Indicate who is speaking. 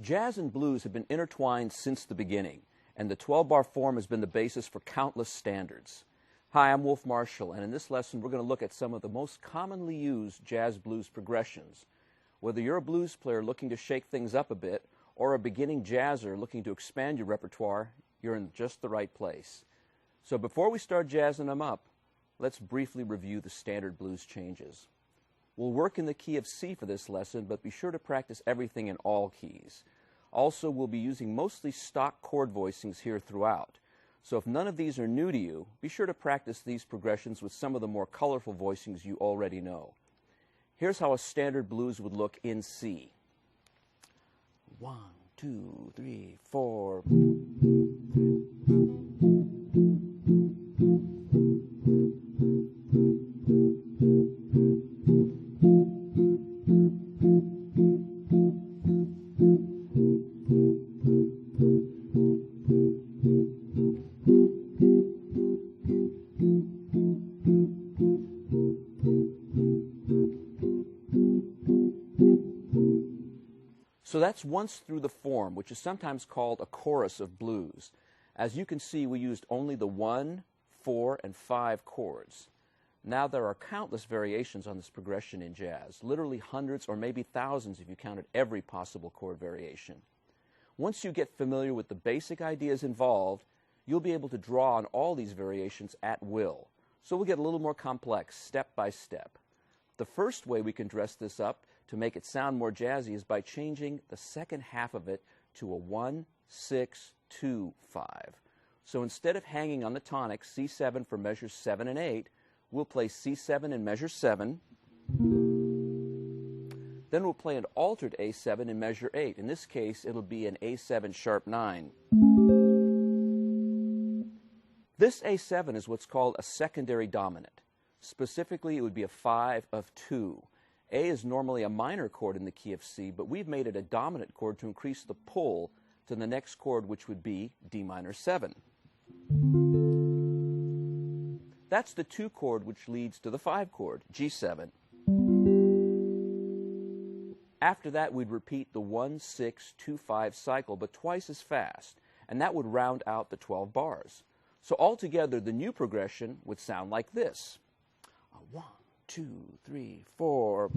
Speaker 1: Jazz and blues have been intertwined since the beginning, and the 12-bar form has been the basis for countless standards. Hi, I'm Wolf Marshall, and in this lesson we're going to look at some of the most commonly used jazz-blues progressions. Whether you're a blues player looking to shake things up a bit, or a beginning jazzer looking to expand your repertoire, you're in just the right place. So before we start jazzing them up, let's briefly review the standard blues changes. We'll work in the key of C for this lesson, but be sure to practice everything in all keys. Also, we'll be using mostly stock chord voicings here throughout. So if none of these are new to you, be sure to practice these progressions with some of the more colorful voicings you already know. Here's how a standard blues would look in C. 1, 2, 3, 4. So that's once through the form, which is sometimes called a chorus of blues. As you can see, we used only the 1, 4, and 5 chords. Now there are countless variations on this progression in jazz, literally hundreds or maybe thousands if you counted every possible chord variation. Once you get familiar with the basic ideas involved, you'll be able to draw on all these variations at will. So we'll get a little more complex step by step. The first way we can dress this up to make it sound more jazzy is by changing the second half of it to a 1, 6, 2, 5. So instead of hanging on the tonic C7 for measures 7 and 8, we'll play C7 in measure 7. Then we'll play an altered A7 in measure 8. In this case, it'll be an A7 sharp 9. This A7 is what's called a secondary dominant. Specifically, it would be a 5 of 2. A is normally a minor chord in the key of C, but we've made it a dominant chord to increase the pull to the next chord, which would be D minor 7. That's the 2 chord which leads to the 5 chord, G7. After that, we'd repeat the 1, 6, 2, 5 cycle, but twice as fast, and that would round out the 12 bars. So altogether, the new progression would sound like this. 1, 2, 3, 4.